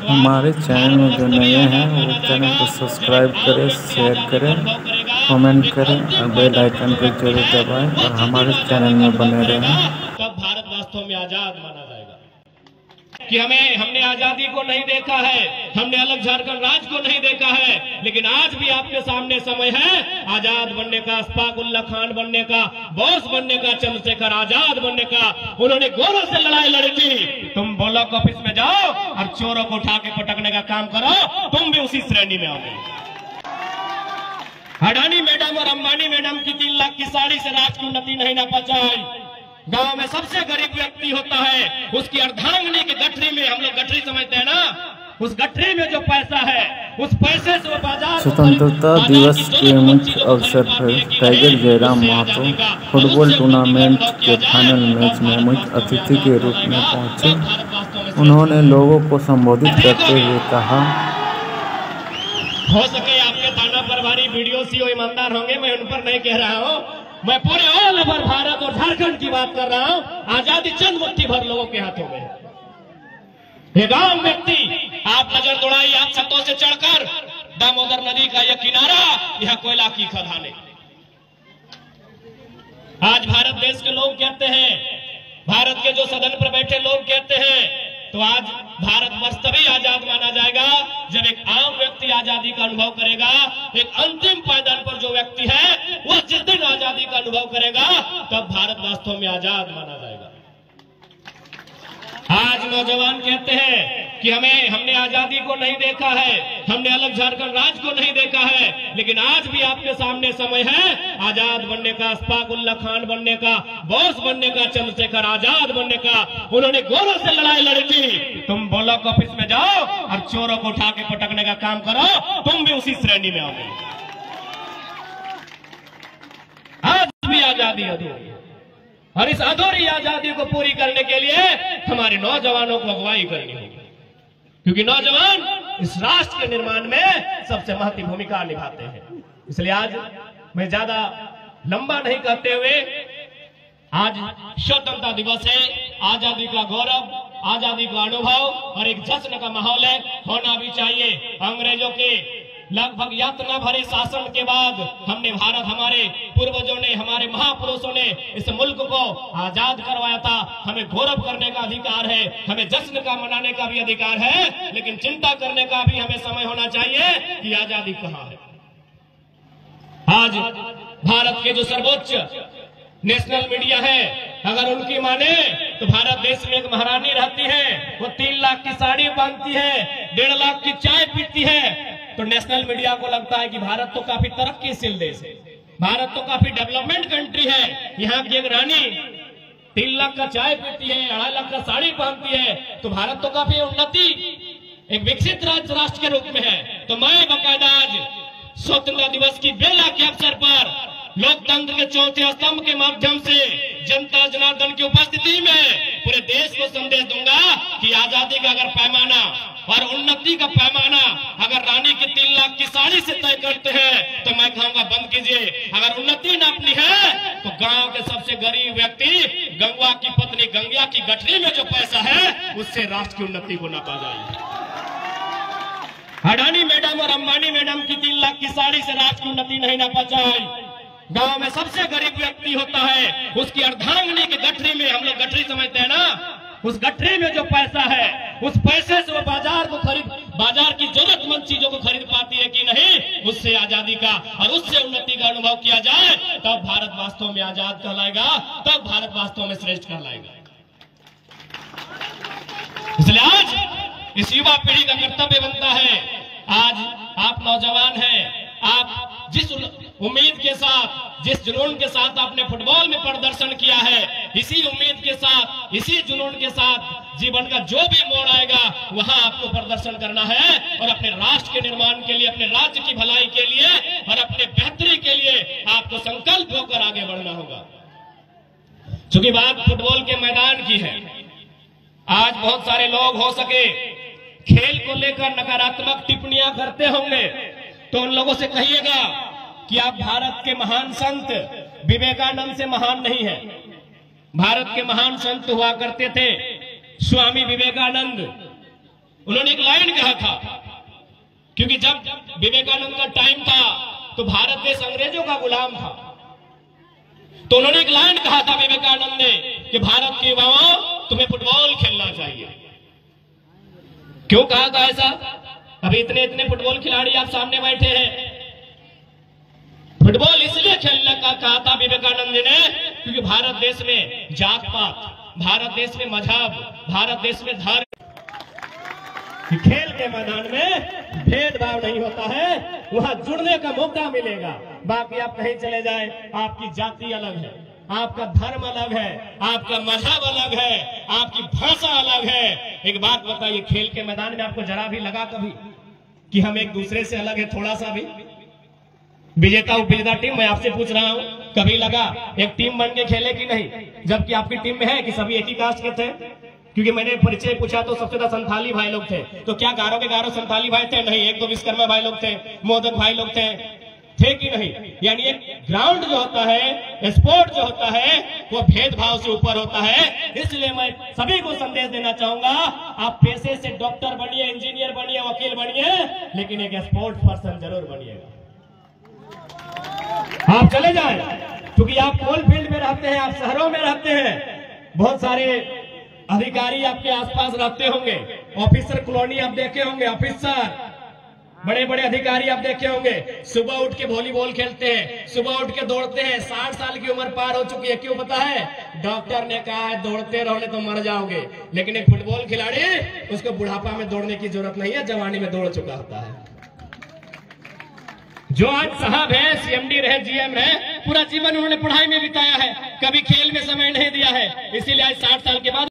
हमारे चैनल में जो नए हैं वो चैनल को सब्सक्राइब करें, शेयर करें, कमेंट करें और बेल आइकन को जरूर दबाएं और हमारे चैनल में बने रहें। तब भारत वास्तव में आजाद माना जाएगा। कि हमने आजादी को नहीं देखा है, हमने अलग झारखंड राज्य को नहीं देखा है, लेकिन आज भी आपके सामने समय है आजाद बनने का, अशफाक उल्लाह खान बनने का, बोस बनने का, चंद्रशेखर आजाद बनने का। उन्होंने गोरों से लड़ाई लड़ी थी। तुम ब्लॉक ऑफिस में जाओ और चोरों को उठा के पटकने का काम करो, तुम भी उसी श्रेणी में आओगे। अडानी मैडम और अंबानी मैडम की 3 लाख की साड़ी से राष्ट्र की उन्नति नहीं ना पहुंचाई। गांव में सबसे गरीब व्यक्ति होता है, उसकी अर्धांगिनी की गठरी में, हम लोग गठरी समझते हैं ना, उस गठरी में जो पैसा है उस पैसे से वो बाजार। स्वतंत्रता दिवस के मुख्य अवसर पर Tiger Jairam Mahto football tournament के फाइनल मैच में मुख्य अतिथि के रूप में पहुंचे। उन्होंने लोगों को संबोधित करते हुए कहा, हो सके आपके थाना प्रभारी वीडियो सीओ ईमानदार होंगे, मैं उन पर नहीं कह रहा हूं, मैं पूरे ऑल ओवर भारत और झारखंड की बात कर रहा हूं। आजादी चंद मुट्ठी भर लोगों के हाथों में। ये गांव व्यक्ति, आप नजर दौड़ाइए, आप छतों से चढ़कर दामोदर नदी का यह किनारा, यह कोयला की खदानें। आज भारत देश के लोग कहते हैं, भारत के जो सदन पर बैठे लोग कहते हैं, तो आज भारतवर्ष तभी आजाद माना जाएगा जब एक आम व्यक्ति आजादी का अनुभव करेगा। एक अंतिम पायदान पर जो व्यक्ति है वह जिस दिन आजादी का अनुभव करेगा तब भारत वास्तव में आजाद माना जाएगा। आज नौजवान कहते हैं कि हमने आजादी को नहीं देखा है, हमने अलग झारखंड राज्य को नहीं देखा है, लेकिन आज भी आपके सामने समय है आजाद बनने का, अशफाक उल्लाह खान बनने का, बोस बनने का, चंद्रशेखर आजाद बनने का। उन्होंने गोरों से लड़ाई लड़ी थी। तुम ब्लॉक ऑफिस में जाओ और चोरों को उठा के पटकने का काम करो, तुम भी उसी श्रेणी में आओगे। आज भी आजादी अधूरी, और इस अधूरी आजादी को पूरी करने के लिए हमारे नौजवानों को अगुवाई करनी होगी, क्योंकि नौजवान इस राष्ट्र के निर्माण में सबसे महत्वपूर्ण भूमिका निभाते हैं। इसलिए आज मैं ज्यादा लंबा नहीं करते हुए, आज स्वतंत्रता दिवस है, आजादी का गौरव, आजादी का अनुभव और एक जश्न का माहौल है, होना भी चाहिए। अंग्रेजों के लगभग यातना भरे शासन के बाद हमारे पूर्वजों ने, हमारे महापुरुषों ने इस मुल्क को आजाद करवाया था। हमें गौरव करने का अधिकार है, हमें जश्न का मनाने का भी अधिकार है, लेकिन चिंता करने का भी हमें समय होना चाहिए कि आजादी कहां है। आज भारत के जो सर्वोच्च नेशनल मीडिया है, अगर उनकी माने तो भारत देश में एक महारानी रहती है, वो 3 लाख की साड़ी बांधती है, 1.5 लाख की चाय पीती है, तो नेशनल मीडिया को लगता है कि भारत तो काफी तरक्कीशील देश है, भारत तो काफी डेवलपमेंट कंट्री है। यहाँ की एक रानी 3 लाख का चाय पीती है, 2.5 लाख का साड़ी पहनती है, तो भारत तो काफी उन्नति, एक विकसित राष्ट्र के रूप में है। तो मैं बाकायदा आज स्वतंत्रता दिवस की बेला के अवसर पर लोकतंत्र के चौथे स्तंभ के माध्यम से जनता जनार्दन की उपस्थिति में पूरे देश को संदेश दूंगा कि आजादी का अगर पैमाना और उन्नति का पैमाना अगर रानी की 3 लाख की साड़ी से तय करते हैं, तो मैं कहूंगा बंद कीजिए। अगर उन्नति नापनी है तो गांव के सबसे गरीब व्यक्ति, गंगा की पत्नी गंगा की गठरी में जो पैसा है उससे राष्ट्र की उन्नति को नापा जाए। अडानी मैडम और अंबानी मैडम की 3 लाख की साड़ी से राष्ट्र की उन्नति नहीं नापा जाए। गांव में सबसे गरीब व्यक्ति होता है, उसकी अर्धांगिनी की गठरी में, हम लोग गठरी समझते हैं ना, उस गठरी में जो पैसा है उस पैसे से वो बाजार की जरूरतमंद चीजों को खरीद पाती है कि नहीं, उससे आजादी का और उससे उन्नति का अनुभव किया जाए, तब भारत वास्तव में आजाद कहलाएगा, तब भारत वास्तव में श्रेष्ठ कहलाएगा। इसलिए आज इस युवा पीढ़ी का कर्तव्य बनता है, आज आप नौजवान हैं, आप जिस उम्मीद के साथ, जिस जुनून के साथ आपने फुटबॉल में प्रदर्शन किया है, इसी उम्मीद के साथ, इसी जुनून के साथ जीवन का जो भी मोड़ आएगा वहां आपको प्रदर्शन करना है और अपने राष्ट्र के निर्माण के लिए, अपने राज्य की भलाई के लिए और अपने बेहतरी के लिए आपको संकल्प होकर आगे बढ़ना होगा। चूंकि बात फुटबॉल के मैदान की है, आज बहुत सारे लोग हो सके खेल को लेकर नकारात्मक टिप्पणियां करते होंगे, तो उन लोगों से कहिएगा कि आप भारत के महान संत विवेकानंद से महान नहीं है। भारत के महान संत हुआ करते थे स्वामी विवेकानंद। उन्होंने एक लाइन लाइन कहा था, क्योंकि जब विवेकानंद का टाइम था तो भारत देश अंग्रेजों का गुलाम था। तो उन्होंने एक लाइन कहा था विवेकानंद ने कि भारत के युवाओं तुम्हें फुटबॉल खेलना चाहिए। क्यों कहा था ऐसा? अभी इतने इतने फुटबॉल खिलाड़ी आप सामने बैठे हैं। फुटबॉल इसलिए खेलने का कहा था विवेकानंद जी ने क्योंकि भारत देश में जात पात, भारत देश में मजहब, भारत देश में धर्म, खेल के मैदान में भेदभाव नहीं होता है, वहां जुड़ने का मौका मिलेगा। बाकी आप कहीं चले जाए, आपकी जाति अलग है, आपका धर्म अलग है, आपका मजहब अलग है, आपकी भाषा अलग है। एक बात बताइए, खेल के मैदान में आपको जरा भी लगा कभी कि हम एक दूसरे से अलग है? थोड़ा सा भी? विजेता उपविजेता टीम, मैं आपसे पूछ रहा हूं, कभी लगा एक टीम बन के खेले कि नहीं? जबकि आपकी टीम में है कि सभी एक ही कास्ट के थे? क्योंकि मैंने परिचय पूछा तो सबसे ज्यादा संथाली भाई लोग थे। तो क्या गारों के गारों संथाली भाई थे? नहीं। एक दो विश्वकर्मा भाई लोग थे, मोदक भाई लोग थे कि नहीं? यानी एक ग्राउंड जो होता है, स्पोर्ट जो होता है, वो भेदभाव से ऊपर होता है। इसलिए मैं सभी को संदेश देना चाहूंगा, आप पेशे से डॉक्टर बनिए, इंजीनियर बनिए, वकील बनिए, लेकिन एक स्पोर्ट पर्सन जरूर बनिएगा। आप चले जाएं, क्योंकि आप कोल फील्ड में रहते हैं, आप शहरों में रहते हैं, बहुत सारे अधिकारी आपके आसपास रहते होंगे, ऑफिसर कॉलोनी आप देखे होंगे, ऑफिसर बड़े बड़े अधिकारी आप देखे होंगे, सुबह उठ के वॉलीबॉल खेलते हैं, सुबह उठ के दौड़ते हैं। 60 साल की उम्र पार हो चुकी है, क्यों पता है? डॉक्टर ने कहा है दौड़ते रहोगे तो मर जाओगे। लेकिन एक फुटबॉल खिलाड़ी, उसको बुढ़ापा में दौड़ने की जरूरत नहीं है, जवानी में दौड़ चुका होता है। जो आज साहब है, सीएमडी रहे, जीएम रहे, पूरा जीवन उन्होंने पढ़ाई में बिताया है, कभी खेल में समय नहीं दिया है, इसीलिए आज 60 साल के बाद